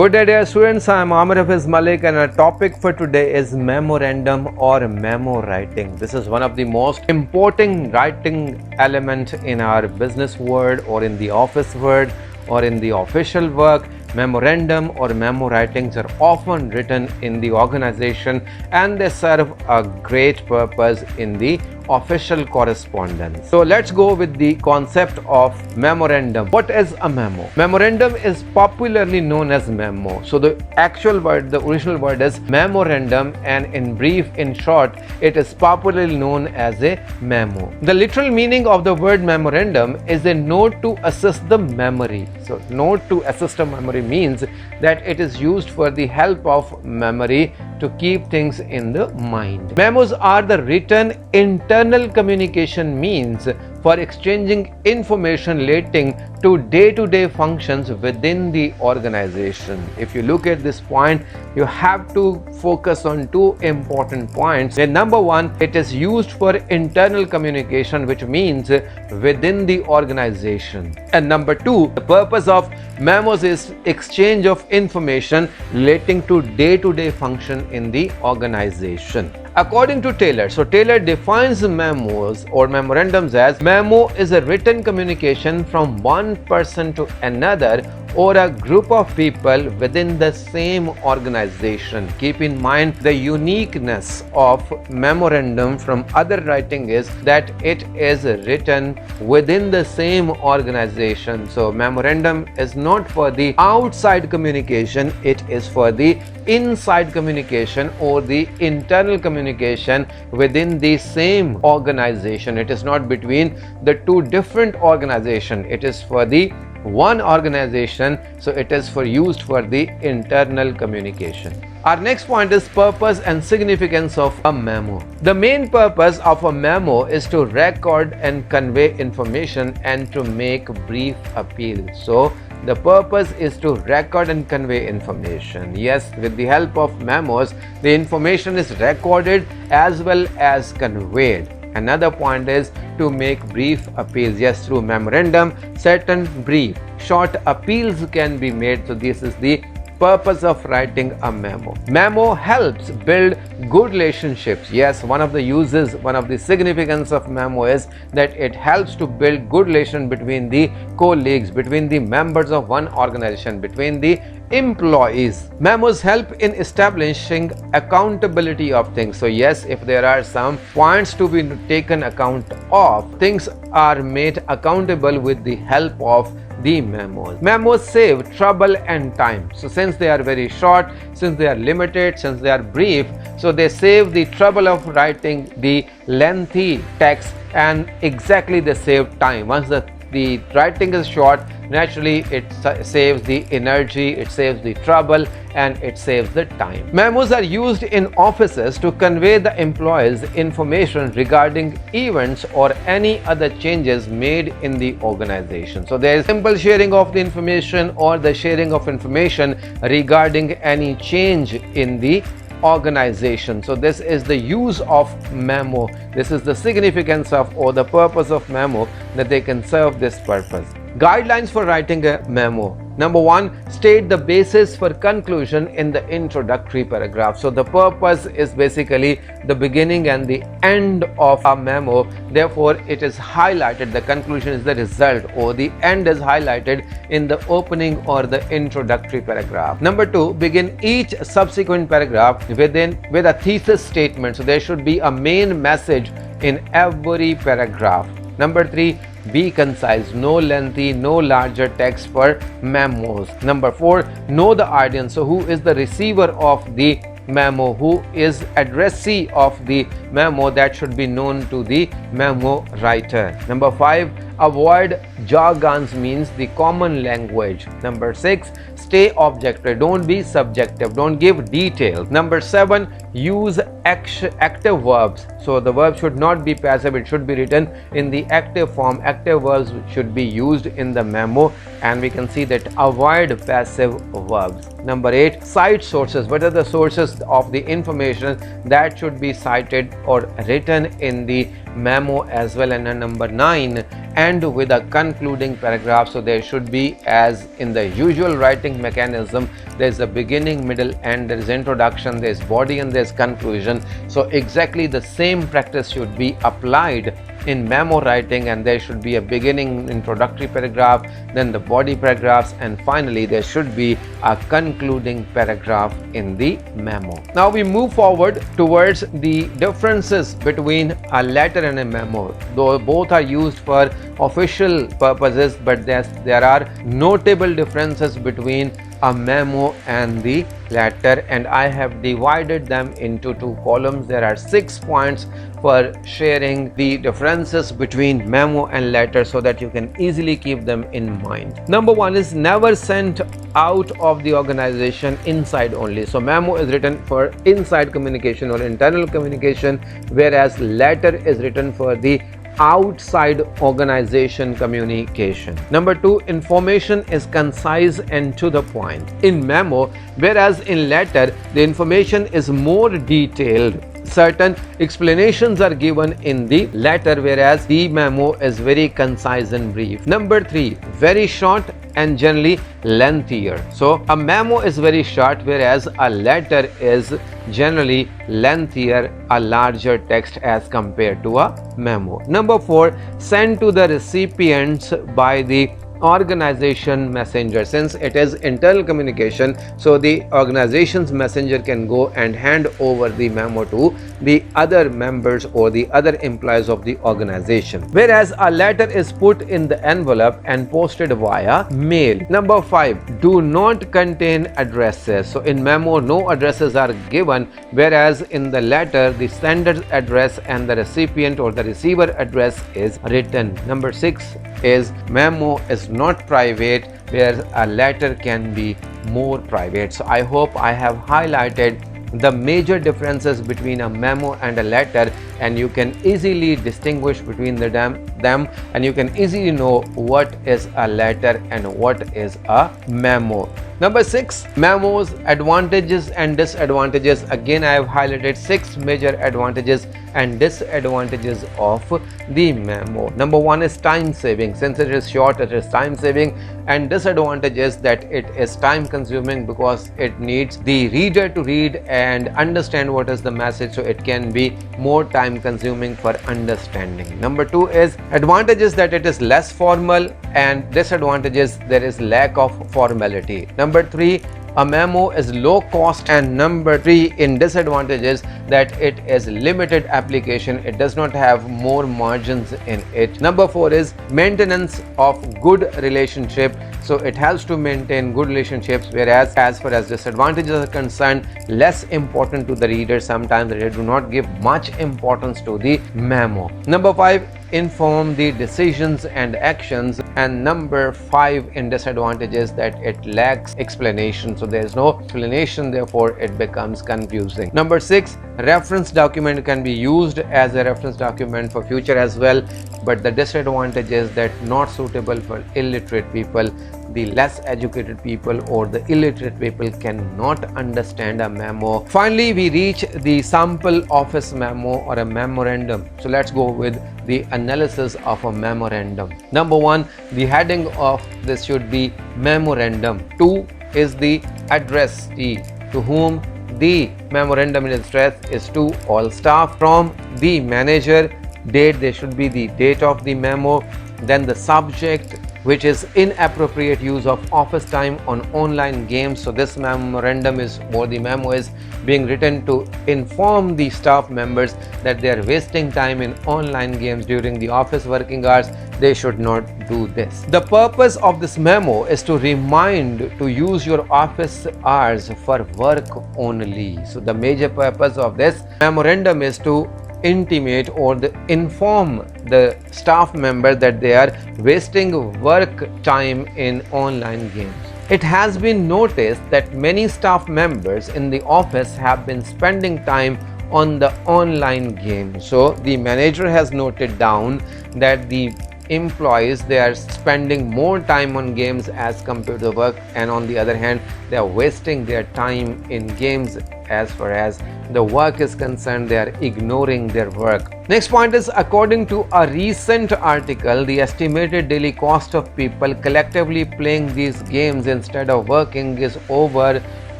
Good day, dear students. I am Amir Hafeez Malik, and our topic for today is memorandum or memo writing. This is one of the most important writing elements in our business world, or in the office world, or in the official work. Memorandum or memo writings are often written in the organization, and they serve a great purpose in the official correspondence. So let's go with the concept of memorandum. What is a memo? Memorandum is popularly known as memo. So the actual word, the original word is memorandum, and in brief, in short, it is popularly known as a memo. The literal meaning of the word memorandum is a note to assist the memory. So note to assist a memory means that it is used for the help of memory to keep things in the mind. Memos are the written internal communication means for exchanging information relating to day-to-day functions within the organization. If you look at this point, you have to focus on two important points. And number one, it is used for internal communication, which means within the organization. And number two, the purpose of memos is exchange of information relating to day-to-day function in the organization. According to Taylor, so Taylor defines memos or memorandums as memo is a written communication from one person to another or a group of people within the same organization. Keep in mind the uniqueness of memorandum from other writing is that it is written within the same organization. So memorandum is not for the outside communication, it is for the inside communication or the internal communication within the same organization. It is not between the two different organizations, it is for the one organization, so it is used for the internal communication. Our next point is purpose and significance of a memo. The main purpose of a memo is to record and convey information and to make brief appeals. So the purpose is to record and convey information. Yes, with the help of memos, the information is recorded as well as conveyed. Another point is to make brief appeals. Yes, through memorandum, certain brief, short appeals can be made. So this is the purpose of writing a memo. Memo helps build good relationships. Yes, one of the uses, one of the significance of memo is that it helps to build good relation between the colleagues, between the members of one organization, between the employees. Memos help in establishing accountability of things. So yes, if there are some points to be taken account of, things are made accountable with the help of the memos. Memos save trouble and time. So since they are very short, since they are limited, since they are brief, so they save the trouble of writing the lengthy text, and exactly they save time. Once the writing is short, naturally it saves the energy, it saves the trouble, and it saves the time. Memos are used in offices to convey the employees information regarding events or any other changes made in the organization. So there is simple sharing of the information or the sharing of information regarding any change in the organization. So this is the use of memo. This is the significance of or the purpose of memo, that they can serve this purpose. Guidelines for writing a memo. Number one, state the basis for conclusion in the introductory paragraph. So the purpose is basically the beginning and the end of a memo. Therefore, it is highlighted. The conclusion is the result, or the end is highlighted in the opening or the introductory paragraph. Number two, begin each subsequent paragraph with a thesis statement. So there should be a main message in every paragraph. Number three, be concise, no lengthy, no larger text for memos. Number four, know the audience. So who is the receiver of the memo, who is addressee of the memo, that should be known to the memo writer. Number five, avoid jargons, means the common language. Number six, stay objective, don't be subjective, don't give details. Number seven, use active verbs. So the verb should not be passive, it should be written in the active form. Active verbs should be used in the memo, and we can see that avoid passive verbs. Number eight, cite sources. What are the sources of the information that should be cited or written in the memo as well? And number nine, end with a concluding paragraph. So there should be, as in the usual writing mechanism, there's a beginning, middle, end, there is introduction, there's body, and there's conclusion. So exactly the same practice should be applied in memo writing, and there should be a beginning introductory paragraph, then the body paragraphs, and finally there should be a concluding paragraph in the memo. Now we move forward towards the differences between a letter and a memo. Though both are used for official purposes, but there are notable differences between a memo and the letter, and I have divided them into two columns. There are 6 points for sharing the differences between memo and letter so that you can easily keep them in mind. Number 1 is never sent out of the organization, inside only. So memo is written for inside communication or internal communication, whereas letter is written for the outside organization communication. Number 2, information is concise and to the point in memo, whereas in letter the information is more detailed. Certain explanations are given in the letter, whereas the memo is very concise and brief. Number 3, very short and generally lengthier. So a memo is very short, whereas a letter is generally lengthier, a larger text as compared to a memo. Number 4, sent to the recipients by the organization messenger. Since it is internal communication, so the organization's messenger can go and hand over the memo to the other members or the other employees of the organization, whereas a letter is put in the envelope and posted via mail. Number 5, do not contain addresses. So in memo no addresses are given, whereas in the letter the sender's address and the recipient or the receiver address is written. Number 6 is memo is not private, whereas a letter can be more private. So I hope I have highlighted the major differences between a memo and a letter, and you can easily distinguish between them, and you can easily know what is a letter and what is a memo. Number 6, memos, advantages and disadvantages. Again, I have highlighted 6 major advantages and disadvantages of the memo. Number 1 is time saving. Since it is short, it is time saving, and disadvantages that it is time consuming because it needs the reader to read and understand what is the message, so it can be more time consuming for understanding. Number 2 is advantages that it is less formal, and disadvantages there is lack of formality. Number 3, a memo is low cost, and number 3 in disadvantages that it is limited application, it does not have more margins in it. Number 4 is maintenance of good relationship, so it has to maintain good relationships, whereas as far as disadvantages are concerned, less important to the reader. Sometimes they do not give much importance to the memo. Number 5, inform the decisions and actions, and number 5 in disadvantages that it lacks explanation, so there is no explanation, therefore it becomes confusing. Number 6, reference document can be used as a reference document for future as well, but the disadvantage is that not suitable for illiterate people. The less educated people or the illiterate people cannot understand a memo. Finally, we reach the sample office memo or a memorandum. So let's go with the analysis of a memorandum. Number 1, the heading of this should be memorandum. 2 is the addressee to whom the memorandum is addressed is to all staff. From the manager, date, there should be the date of the memo. Then the subject, which is inappropriate use of office time on online games. So this memorandum is, or the memo is being written to inform the staff members that they are wasting time in online games during the office working hours. They should not do this. The purpose of this memo is to remind to use your office hours for work only. So the major purpose of this memorandum is to intimate or inform the staff member that they are wasting work time in online games. It has been noticed that many staff members in the office have been spending time on the online game. So the manager has noted down that the employees, they are spending more time on games as compared to work, and on the other hand they are wasting their time in games. As far as the work is concerned, they are ignoring their work. Next point is, according to a recent article, the estimated daily cost of people collectively playing these games instead of working is over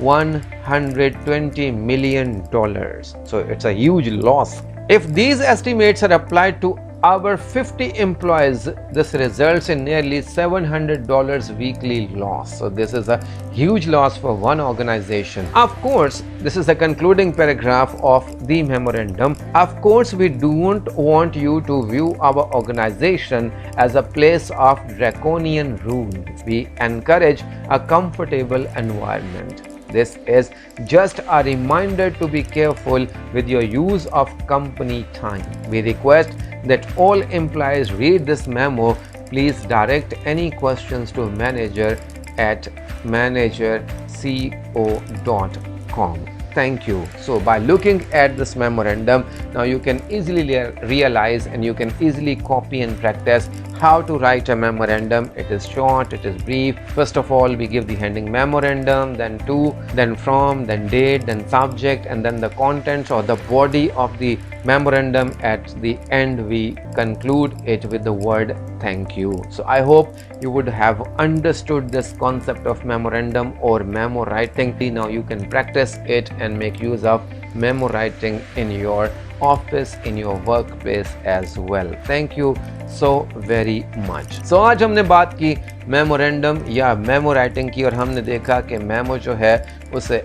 $120 million. So it's a huge loss. If these estimates are applied to our 50 employees, this results in nearly $700 weekly loss. So this is a huge loss for one organization. Of course, this is the concluding paragraph of the memorandum. Of course, we don't want you to view our organization as a place of draconian rules. We encourage a comfortable environment. This is just a reminder to be careful with your use of company time. We request that all employees read this memo. Please direct any questions to manager at managerco.com. Thank you. So by looking at this memorandum, now you can easily realize and you can easily copy and practice how to write a memorandum. It is short, it is brief. First of all, we give the heading memorandum, then to, then from, then date, then subject, and then the contents or the body of the memorandum. At the end, we conclude it with the word thank you. So I hope you would have understood this concept of memorandum or memo writing. Now you can practice it and make use of memo writing in your office, in your workplace as well. Thank you so very much. So آج ہم نے بات کی memorandum یا memo writing کی، اور ہم نے دیکھا کہ میمو جو ہے اسے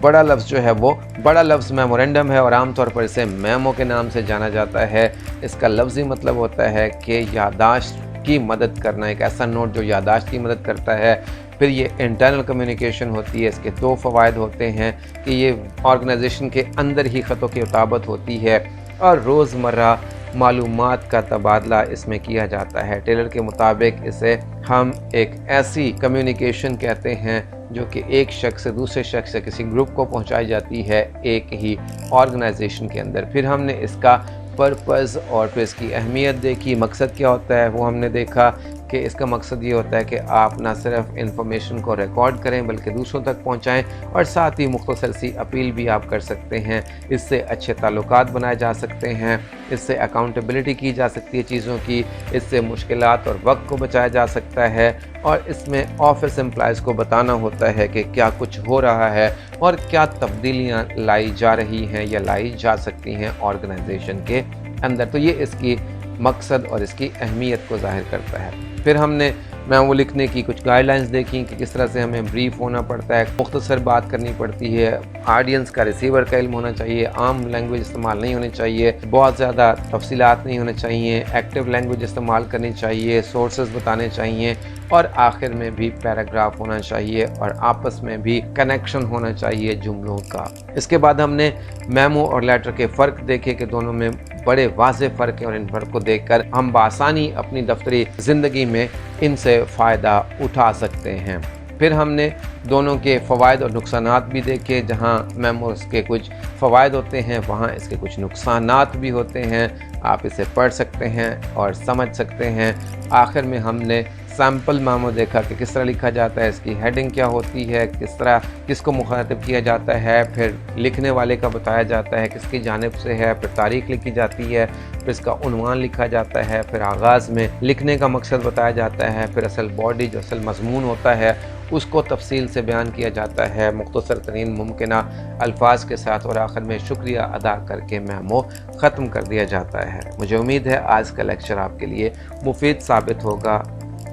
بڑا لفظ جو ہے وہ بڑا لفظ میمورینڈم ہے، اور عام طور پر اسے میمو کے نام سے جانا جاتا ہے. اس کا لفظی مطلب ہوتا ہے کہ یادداشت کی مدد کرنا، ایک ایسا نوٹ جو یادداشت کی مدد کرتا ہے. پھر یہ انٹرنل کمیونیکیشن ہوتی ہے. اس کے دو فوائد ہوتے ہیں کہ یہ آرگنائزیشن کے اندر ہی خط و کتابت ہوتی ہے، اور روزمرہ معلومات کا تبادلہ اس میں کیا جاتا ہے. ٹیلر کے مطابق اسے ہم ایک ایسی کمیونیکیشن کہتے ہیں جو کہ ایک شخص سے دوسرے شخص سے کسی گروپ کو پہنچائی جاتی ہے ایک ہی آرگنائزیشن کے اندر. پھر ہم نے اس کا پرپز اور پھر اس کی اہمیت دیکھی. مقصد کیا ہوتا ہے وہ ہم نے دیکھا کہ اس کا مقصد یہ ہوتا ہے کہ آپ نہ صرف انفارمیشن کو ریکارڈ کریں بلکہ دوسروں تک پہنچائیں، اور ساتھ ہی مختصر سی اپیل بھی آپ کر سکتے ہیں. اس سے اچھے تعلقات بنائے جا سکتے ہیں، اس سے اکاؤنٹیبلٹی کی جا سکتی ہے چیزوں کی، اس سے مشکلات اور وقت کو بچایا جا سکتا ہے، اور اس میں آفس امپلائیز کو بتانا ہوتا ہے کہ کیا کچھ ہو رہا ہے اور کیا تبدیلیاں لائی جا رہی ہیں یا لائی جا سکتی ہیں آرگنائزیشن کے اندر. تو یہ اس کی مقصد اور اس کی اہمیت کو ظاہر کرتا ہے. پھر ہم نے میمو لکھنے کی کچھ گائیڈ لائنز دیکھیں کہ کس طرح سے ہمیں بریف ہونا پڑتا ہے، مختصر بات کرنی پڑتی ہے، آڈینس کا ریسیور کا علم ہونا چاہیے، عام لینگویج استعمال نہیں ہونی چاہیے، بہت زیادہ تفصیلات نہیں ہونے چاہیے، ایکٹیو لینگویج استعمال کرنی چاہیے، سورسز بتانے چاہیے، اور آخر میں بھی پیراگراف ہونا چاہیے، اور آپس میں بھی کنیکشن ہونا چاہیے جملوں کا. اس کے بعد ہم نے میمو اور لیٹر کے فرق دیکھے کہ دونوں میں بڑے واضح فرق ہیں، اور ان فرق کو دیکھ کر ہم بآسانی اپنی دفتری زندگی میں ان سے فائدہ اٹھا سکتے ہیں. پھر ہم نے دونوں کے فوائد اور نقصانات بھی دیکھے. جہاں میموز کے کچھ فوائد ہوتے ہیں وہاں اس کے کچھ نقصانات بھی ہوتے ہیں. آپ اسے پڑھ سکتے ہیں اور سمجھ سکتے ہیں. آخر میں ہم نے سیمپل میمو دیکھا کہ کس طرح لکھا جاتا ہے، اس کی ہیڈنگ کیا ہوتی ہے، کس طرح کس کو مخاطب کیا جاتا ہے، پھر لکھنے والے کا بتایا جاتا ہے کس کی جانب سے ہے، پھر تاریخ لکھی جاتی ہے، پھر اس کا عنوان لکھا جاتا ہے، پھر آغاز میں لکھنے کا مقصد بتایا جاتا ہے، پھر اصل باڈی جو اصل مضمون ہوتا ہے اس کو تفصیل سے بیان کیا جاتا ہے مختصر ترین ممکنہ الفاظ کے ساتھ، اور آخر میں شکریہ ادا کر کے میمو ختم کر دیا جاتا ہے. مجھے امید ہے آج کا لیکچر آپ کے لیے مفید ثابت ہوگا.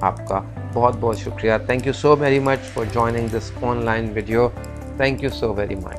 آپ کا بہت بہت شکریہ. Thank you so very much for joining this on line video. Thank you so very much.